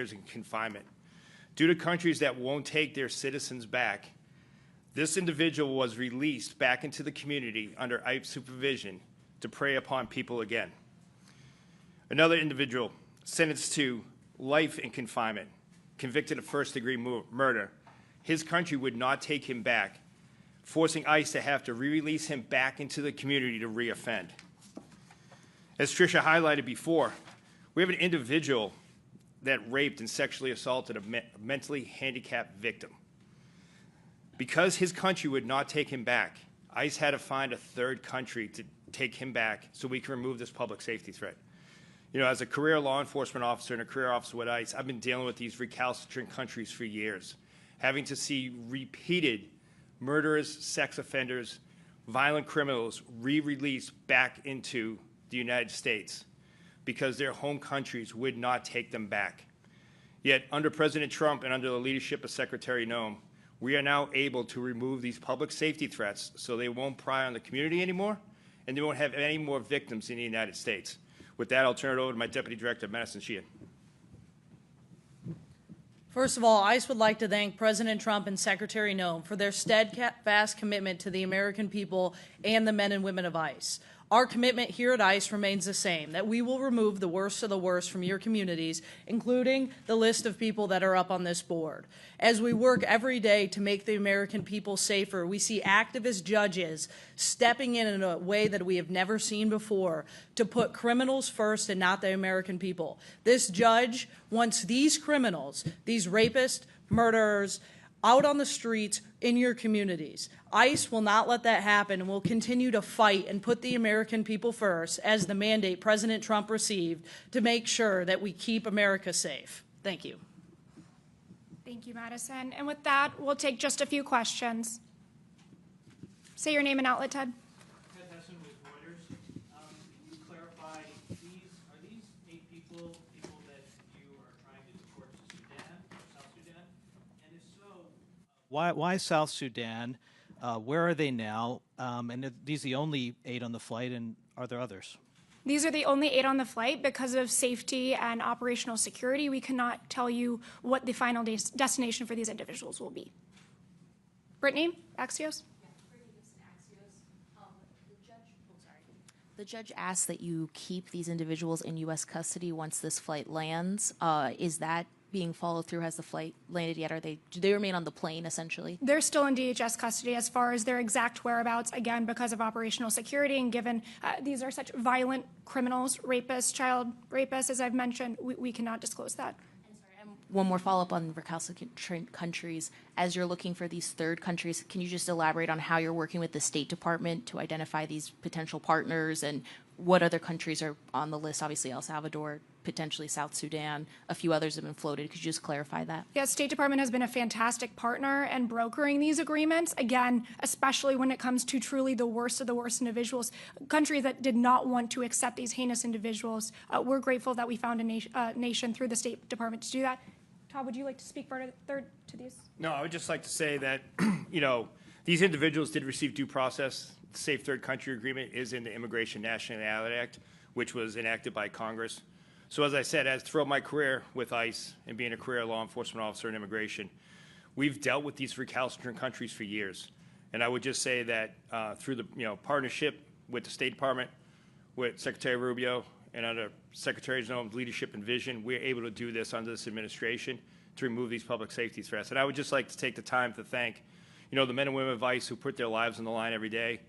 years in confinement. Due to countries that won't take their citizens back, this individual was released back into the community under ICE supervision to prey upon people again. Another individual sentenced to life in confinement, convicted of first-degree murder. His country would not take him back, forcing ICE to have to re-release him back into the community to re-offend. As Tricia highlighted before, we have an individual that raped and sexually assaulted a mentally handicapped victim. Because his country would not take him back, ICE had to find a third country to take him back so we can remove this public safety threat. You know, as a career law enforcement officer and a career officer with ICE, I've been dealing with these recalcitrant countries for years, having to see repeated murderers, sex offenders, violent criminals re-released back into the United States because their home countries would not take them back. Yet under President Trump and under the leadership of Secretary Noem, we are now able to remove these public safety threats so they won't pry on the community anymore and they won't have any more victims in the United States. With that, I'll turn it over to my Deputy Director, Madison Sheehan. First of all, ICE would like to thank President Trump and Secretary Noem for their steadfast commitment to the American people and the men and women of ICE. Our commitment here at ICE remains the same, that we will remove the worst of the worst from your communities, including the list of people that are up on this board. As we work every day to make the American people safer, we see activist judges stepping in a way that we have never seen before to put criminals first and not the American people. This judge wants these criminals, these rapists, murderers, out on the streets in your communities. ICE will not let that happen and will continue to fight and put the American people first as the mandate President Trump received to make sure that we keep America safe. Thank you. Thank you, Madison. And with that, we'll take just a few questions. Say your name and outlet, Ted. Ted Hessen with Reuters. Can you clarify, are these 8 people that you are trying to deport to Sudan or South Sudan? And if so, why South Sudan? Where are they now? And are these the only 8 on the flight, and are there others? These are the only 8 on the flight. Because of safety and operational security, we cannot tell you what the final destination for these individuals will be. Brittany, Axios? The judge asked that you keep these individuals in U.S. custody once this flight lands. Is that being followed through? Has the flight landed yet? Do they remain on the plane, essentially? They're still in DHS custody as far as their exact whereabouts, again, because of operational security and given these are such violent criminals, rapists, child rapists, as I've mentioned, we cannot disclose that. One more follow-up on recalcitrant countries. As you're looking for these third countries, can you just elaborate on how you're working with the State Department to identify these potential partners and what other countries are on the list? Obviously, El Salvador, potentially South Sudan, a few others have been floated. Could you just clarify that? Yes, State Department has been a fantastic partner and brokering these agreements, again, especially when it comes to truly the worst of the worst individuals, countries that did not want to accept these heinous individuals. We're grateful that we found a nation through the State Department to do that. Todd, would you like to speak further to these? No, I would just like to say that, you know, these individuals did receive due process. The Safe Third Country Agreement is in the Immigration Nationality Act, which was enacted by Congress. So as I said, as throughout my career with ICE and being a career law enforcement officer in immigration, we've dealt with these recalcitrant countries for years. And I would just say that through the partnership with the State Department, with Secretary Rubio, and under Secretary Noem's leadership and vision, we're able to do this under this administration to remove these public safety threats. And I would just like to take the time to thank, you know, the men and women of ICE who put their lives on the line every day,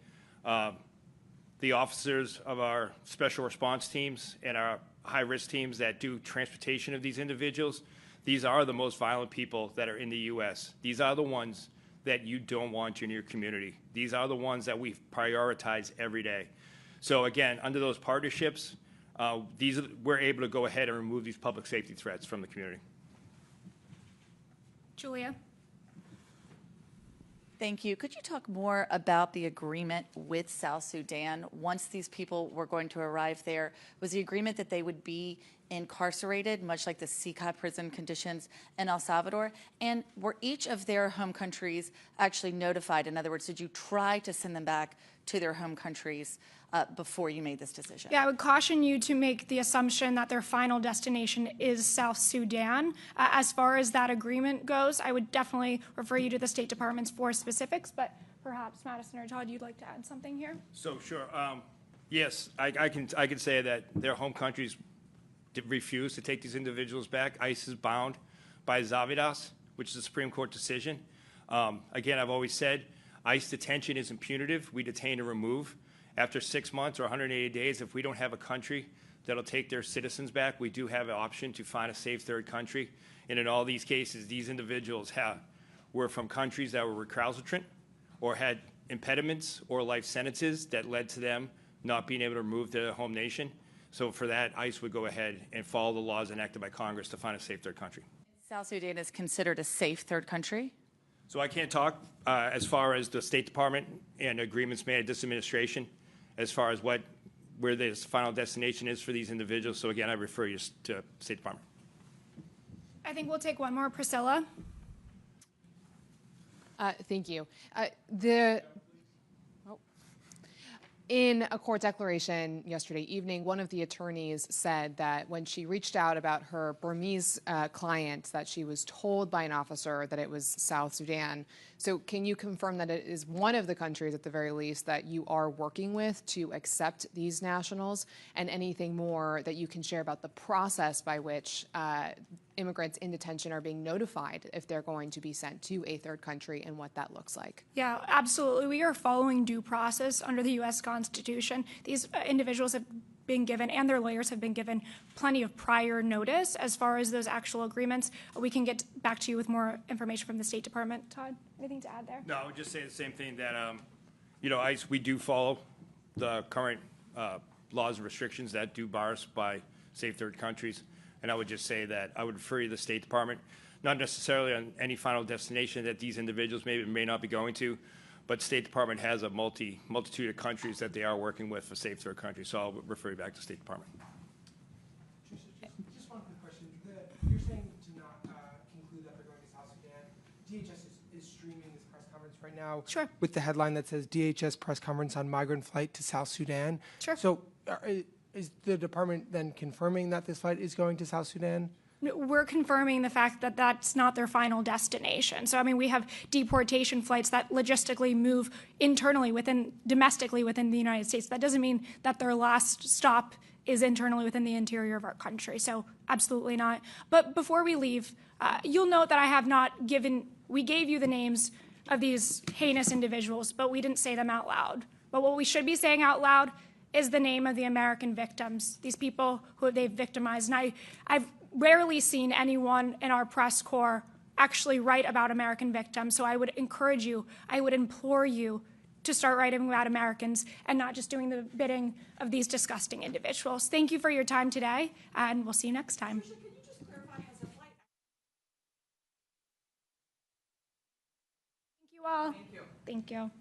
the officers of our special response teams and our high-risk teams that do transportation of these individuals. These are the most violent people that are in the U.S. These are the ones that you don't want in your community. These are the ones that we prioritize every day. So again, under those partnerships, we're able to go ahead and remove these public safety threats from the community. Julia? Thank you. Could you talk more about the agreement with South Sudan? Once these people were going to arrive there, was the agreement that they would be incarcerated, much like the CICA prison conditions in El Salvador? And were each of their home countries actually notified? In other words, did you try to send them back to their home countries? before you made this decision? Yeah, I would caution you to make the assumption that their final destination is South Sudan. As far as that agreement goes, I would definitely refer you to the State Department's for specifics, but perhaps Madison or Todd, you'd like to add something here? So, sure. Yes, I can say that their home countries refuse to take these individuals back. ICE is bound by Zavidas, which is a Supreme Court decision. Again, I've always said ICE detention isn't punitive. We detain and remove. After 6 months or 180 days, if we don't have a country that'll take their citizens back, we do have an option to find a safe third country. And in all these cases, these individuals were from countries that were recalcitrant or had impediments or life sentences that led to them not being able to move to their home nation. So for that, ICE would go ahead and follow the laws enacted by Congress to find a safe third country. South Sudan is considered a safe third country? So I can't talk as far as the State Department and agreements made at this administration as far as where this final destination is for these individuals. So again, I refer you to State Department. I think we'll take one more. Priscilla? Thank you. In a court declaration yesterday evening, one of the attorneys said that when she reached out about her Burmese client, that she was told by an officer that it was South Sudan. So can you confirm that it is one of the countries, at the very least, that you are working with to accept these nationals, and anything more that you can share about the process by which immigrants in detention are being notified if they're going to be sent to a third country and what that looks like? Yeah, absolutely. We are following due process under the U.S. Constitution. These individuals have been given, and their lawyers have been given, plenty of prior notice as far as those actual agreements. We can get back to you with more information from the State Department. Todd, anything to add there? No, I would just say the same thing that, ICE, we do follow the current laws and restrictions that do bar us by safe third countries. And I would just say that I would refer you to the State Department, not necessarily on any final destination that these individuals may not be going to, but State Department has a multitude of countries that they are working with for safe third countries. So I'll refer you back to State Department. Just one quick question. You're saying to not conclude that they're going to South Sudan. DHS is streaming this press conference right now. Sure. With the headline that says DHS press conference on migrant flight to South Sudan. Sure. So is the department then confirming that this flight is going to South Sudan? We're confirming the fact that that's not their final destination. So, I mean, we have deportation flights that logistically move domestically within the United States. That doesn't mean that their last stop is internally within the interior of our country. So, absolutely not. But before we leave, you'll note that I have not we gave you the names of these heinous individuals, but we didn't say them out loud. But what we should be saying out loud is the name of the American victims, these people who they've victimized. And I've rarely seen anyone in our press corps actually write about American victims. So I would encourage you, I would implore you to start writing about Americans and not just doing the bidding of these disgusting individuals. Thank you for your time today, and we'll see you next time. Can you just clarify, has the flight... Thank you all. Thank you. Thank you.